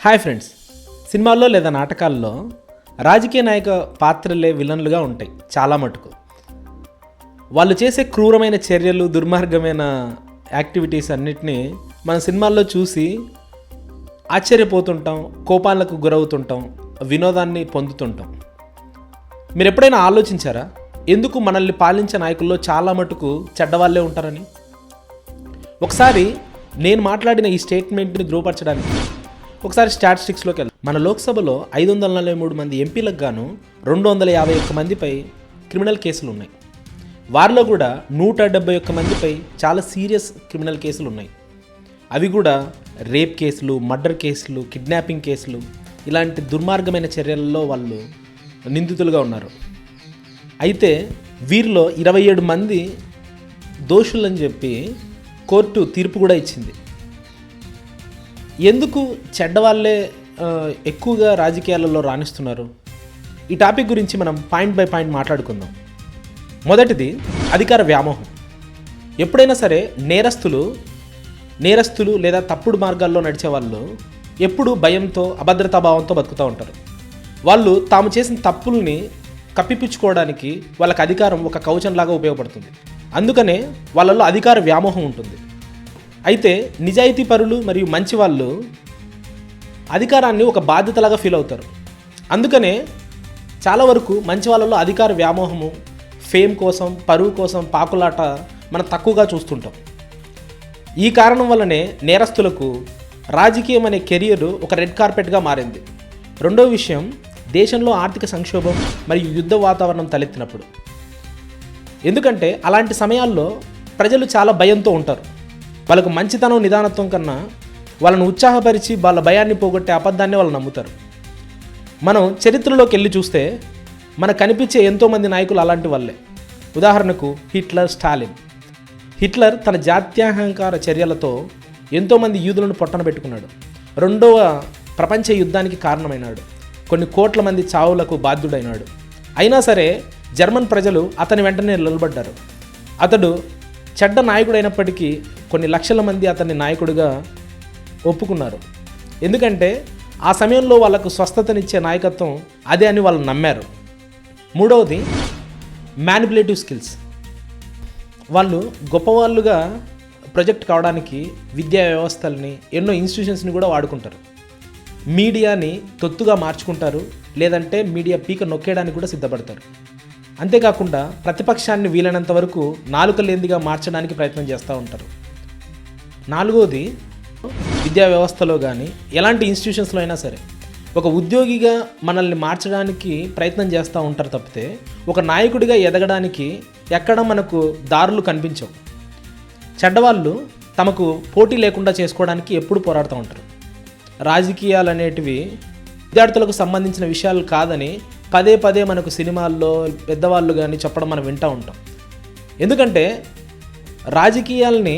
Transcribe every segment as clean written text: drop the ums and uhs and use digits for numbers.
Hi friends, సినిమాల్లో లేదా నాటకాల్లో రాజకీయ నాయక పాత్రలే విలన్లుగా ఉంటాయి చాలా మటుకు. వాళ్ళు చేసే క్రూరమైన చర్యలు, దుర్మార్గమైన యాక్టివిటీస్ అన్నిటినీ మన సినిమాల్లో చూసి ఆశ్చర్యపోతుంటాం, కోపాలకు గురవుతుంటాం, వినోదాన్ని పొందుతుంటాం. మీరు ఎప్పుడైనా ఆలోచించారా ఎందుకు మనల్ని పాలించే నాయకుల్లో చాలా మటుకు చెడ్డవాళ్ళే ఉంటారని? ఒకసారి నేను మాట్లాడిన ఈ స్టేట్మెంట్ని ధృవపరచడానికి ఒకసారి స్టాటిస్టిక్స్లోకి వెళ్దాం. మన లోక్సభలో 543 మంది ఎంపీలకు గాను 251 మందిపై క్రిమినల్ కేసులు ఉన్నాయి. వారిలో కూడా 171 మందిపై చాలా సీరియస్ క్రిమినల్ కేసులు ఉన్నాయి. అవి కూడా రేప్ కేసులు, మర్డర్ కేసులు, కిడ్నాపింగ్ కేసులు, ఇలాంటి దుర్మార్గమైన చర్యలలో వాళ్ళు నిందితులుగా ఉన్నారు. అయితే వీరిలో 27 మంది దోషులని చెప్పి కోర్టు తీర్పు కూడా ఇచ్చింది. ఎందుకు చెడ్డవాళ్ళే ఎక్కువగా రాజకీయాలలో రాణిస్తున్నారు? ఈ టాపిక్ గురించి మనం పాయింట్ బై పాయింట్ మాట్లాడుకుందాం. మొదటిది అధికార వ్యామోహం. ఎప్పుడైనా సరే నేరస్తులు లేదా తప్పుడు మార్గాల్లో నడిచే వాళ్ళు ఎప్పుడు భయంతో, అభద్రతాభావంతో బతుకుతూ ఉంటారు. వాళ్ళు తాము చేసిన తప్పుల్ని కప్పిపుచ్చుకోవడానికి వాళ్ళకి అధికారం ఒక కవచంలాగా ఉపయోగపడుతుంది. అందుకనే వాళ్ళల్లో అధికార వ్యామోహం ఉంటుంది. అయితే నిజాయితీ పరులు మరియు మంచి వాళ్ళు అధికారాన్ని ఒక బాధ్యతలాగా ఫీల్ అవుతారు. అందుకనే చాలా వరకు మంచి వాళ్ళలో అధికార వ్యామోహము, ఫేమ్ కోసం, పరువు కోసం పాకులాట మనం తక్కువగా చూస్తుంటాం. ఈ కారణం వల్లనే నేరస్తులకు రాజకీయం అనే కెరియర్ ఒక రెడ్ కార్పెట్గా మారింది. రెండో విషయం, దేశంలో ఆర్థిక సంక్షోభం మరియు యుద్ధ వాతావరణం తలెత్తినప్పుడు. ఎందుకంటే అలాంటి సమయాల్లో ప్రజలు చాలా భయంతో ఉంటారు. వాళ్ళకు మంచితనం, నిదానత్వం కన్నా వాళ్ళను ఉత్సాహపరిచి వాళ్ళ భయాన్ని పోగొట్టే అబద్ధాన్ని వాళ్ళు నమ్ముతారు. మనం చరిత్రలోకి వెళ్ళి చూస్తే మనకు కనిపించే ఎంతోమంది నాయకులు అలాంటి వాళ్ళే. ఉదాహరణకు హిట్లర్, స్టాలిన్. హిట్లర్ తన జాత్యహంకార చర్యలతో ఎంతోమంది యూదులను పొట్టన పెట్టుకున్నాడు. రెండవ ప్రపంచ యుద్ధానికి కారణమైనాడు. కొన్ని కోట్ల మంది చావులకు బాధ్యుడైనాడు. అయినా సరే జర్మన్ ప్రజలు అతని వెంటనే నిలబడ్డారు. అతడు చెడ్డ నాయకుడైనప్పటికీ కొన్ని లక్షల మంది అతన్ని నాయకుడిగా ఒప్పుకున్నారు. ఎందుకంటే ఆ సమయంలో వాళ్ళకు స్వస్థతనిచ్చే నాయకత్వం అదే అని వాళ్ళు నమ్మారు. మూడవది మ్యానిపులేటివ్ స్కిల్స్. వాళ్ళు గొప్పవాళ్ళుగా ప్రొజెక్ట్ కావడానికి విద్యా వ్యవస్థల్ని, ఎన్నో ఇన్స్టిట్యూషన్స్ని కూడా వాడుకుంటారు. మీడియాని తొత్తుగా మార్చుకుంటారు, లేదంటే మీడియా పీక నొక్కేయడానికి కూడా సిద్ధపడతారు. అంతేకాకుండా ప్రతిపక్షాన్ని వీలైనంత వరకు నాలుక లేందిగా మార్చడానికి ప్రయత్నం చేస్తూ ఉంటారు. నాలుగోది, విద్యా వ్యవస్థలో కానీ ఎలాంటి ఇన్స్టిట్యూషన్స్లో అయినా సరే ఒక ఉద్యోగిగా మనల్ని మార్చడానికి ప్రయత్నం చేస్తూ ఉంటారు తప్పితే ఒక నాయకుడిగా ఎదగడానికి ఎక్కడ మనకు దారులు కనిపించవు. చెడ్డవాళ్ళు తమకు పోటీ లేకుండా చేసుకోవడానికి ఎప్పుడు పోరాడుతూ ఉంటారు. రాజకీయాలు అనేటివి విద్యార్థులకు సంబంధించిన విషయాలు కాదని పదే పదే మనకు సినిమాల్లో పెద్దవాళ్ళు కానీ చెప్పడం మనం వింటూ ఉంటాం. ఎందుకంటే రాజకీయాల్ని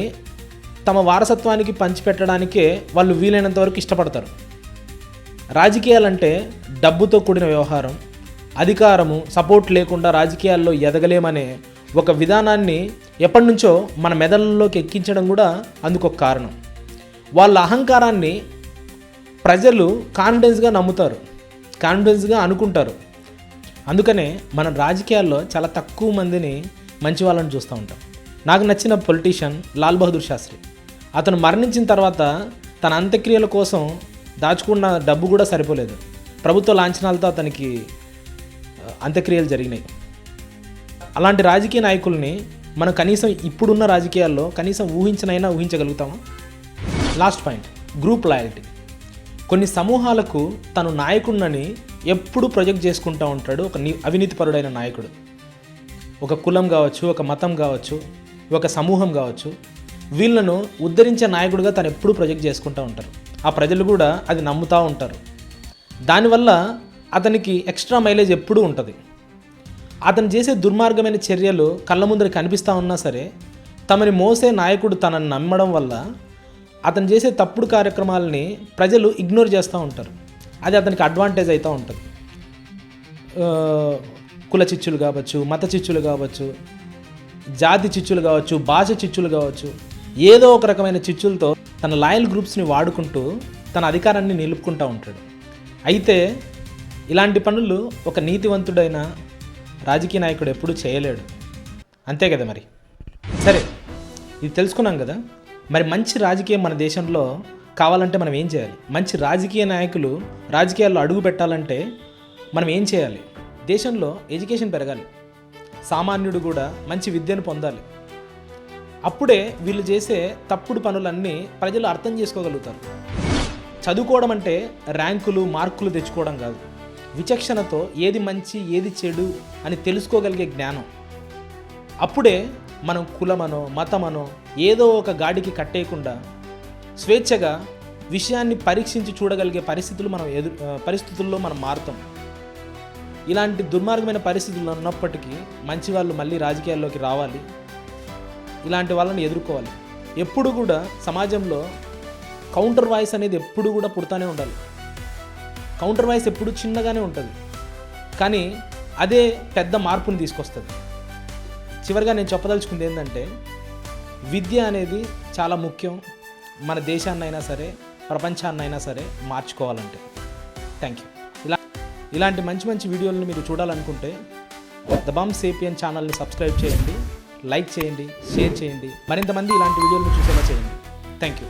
తమ వారసత్వానికి పంచిపెట్టడానికే వాళ్ళు వీలైనంత వరకు ఇష్టపడతారు. రాజకీయాలంటే డబ్బుతో కూడిన వ్యవహారం, అధికారము, సపోర్ట్ లేకుండా రాజకీయాల్లో ఎదగలేమనే ఒక విధానాన్ని ఎప్పటి నుంచో మన మెదళ్ళలోకి ఎక్కించడం కూడా అందుకొక కారణం. వాళ్ళ అహంకారాన్ని ప్రజలు కాన్ఫిడెన్స్గా నమ్ముతారు, కాన్ఫిడెన్స్గా అనుకుంటారు. అందుకనే మనం రాజకీయాల్లో చాలా తక్కువ మందిని మంచి వాళ్ళని చూస్తూ ఉంటాం. నాకు నచ్చిన పొలిటీషియన్ లాల్ బహదూర్ శాస్త్రి. అతను మరణించిన తర్వాత తన అంత్యక్రియల కోసం దాచుకున్న డబ్బు కూడా సరిపోలేదు. ప్రభుత్వ లాంఛనాలతో అతనికి అంత్యక్రియలు జరిగినాయి. అలాంటి రాజకీయ నాయకుల్ని మనం కనీసం ఇప్పుడున్న రాజకీయాల్లో కనీసం ఊహించగలుగుతామా? Last point, group loyalty. కొన్ని సమూహాలకు తను నాయకుడినని ఎప్పుడు ప్రొజెక్ట్ చేసుకుంటూ ఉంటాడు ఒక అవినీతిపరుడైన నాయకుడు. ఒక కులం కావచ్చు, ఒక మతం కావచ్చు, ఒక సమూహం కావచ్చు, వీళ్ళను ఉద్ధరించే నాయకుడిగా తను ఎప్పుడు ప్రొజెక్ట్ చేసుకుంటూ ఉంటారు. ఆ ప్రజలు కూడా అది నమ్ముతూ ఉంటారు. దానివల్ల అతనికి ఎక్స్ట్రా మైలేజ్ ఎప్పుడూ ఉంటుంది. అతను చేసే దుర్మార్గమైన చర్యలు కళ్ళ ముందర కనిపిస్తూ ఉన్నా సరే తమని మోసే నాయకుడు తనని నమ్మడం వల్ల అతను చేసే తప్పుడు కార్యక్రమాలని ప్రజలు ఇగ్నోర్ చేస్తూ ఉంటారు. అది అతనికి అడ్వాంటేజ్ అవుతూ ఉంటుంది. కుల చిచ్చులు కావచ్చు, మత చిచ్చులు కావచ్చు, జాతి చిచ్చులు కావచ్చు, భాష చిచ్చులు కావచ్చు, ఏదో ఒక రకమైన చిచ్చులతో తన లాయల్ గ్రూప్స్ని వాడుకుంటూ తన అధికారాన్ని నిలుపుకుంటూ ఉంటాడు. అయితే ఇలాంటి పనులు ఒక నీతివంతుడైన రాజకీయ నాయకుడు ఎప్పుడూ చేయలేడు. అంతే కదా మరి. సరే, ఇది తెలుసుకున్నాం కదా. మరి మంచి రాజకీయం మన దేశంలో కావాలంటే మనం ఏం చేయాలి? మంచి రాజకీయ నాయకులు రాజకీయాల్లో అడుగు పెట్టాలంటే మనం ఏం చేయాలి? దేశంలో ఎడ్యుకేషన్ పెరగాలి, సామాన్యుడు కూడా మంచి విద్యను పొందాలి. అప్పుడే వీళ్ళు చేసే తప్పుడు పనులన్నీ ప్రజలు అర్థం చేసుకోగలుగుతారు. చదువుకోవడం అంటే ర్యాంకులు మార్కులు తెచ్చుకోవడం కాదు, విచక్షణతో ఏది మంచి ఏది చెడు అని తెలుసుకోగలిగే జ్ఞానం. అప్పుడే మనం కులమనో మతమనో ఏదో ఒక గాడికి కట్టేయకుండా స్వేచ్ఛగా విషయాన్ని పరీక్షించి చూడగలిగే పరిస్థితుల్లో మనం మారుతాం. ఇలాంటి దుర్మార్గమైన పరిస్థితులు ఉన్నప్పటికీ మంచి వాళ్ళు మళ్ళీ రాజకీయాల్లోకి రావాలి, ఇలాంటి వాళ్ళని ఎదుర్కోవాలి. ఎప్పుడు కూడా సమాజంలో కౌంటర్ వాయిస్ అనేది ఎప్పుడు కూడా పుడతానే ఉండాలి. కౌంటర్ వాయిస్ ఎప్పుడు చిన్నగానే ఉంటుంది, కానీ అదే పెద్ద మార్పుని తీసుకొస్తుంది. చివరిగా నేను చెప్పదలుచుకుంది ఏంటంటే, విద్య అనేది చాలా ముఖ్యం. మన దేశాన్నైనా సరే ప్రపంచాన్నైనా సరే మార్చుకోవాలంటే. Thank you. ఇలాంటి మంచి మంచి వీడియోలను మీరు చూడాలనుకుంటే ద బాంబ్ సేపియన్ ఛానల్ని సబ్స్క్రైబ్ చేయండి, లైక్ చేయండి, షేర్ చేయండి. మరింతమంది ఇలాంటి వీడియోలను చూసేలా చేయండి. Thank you.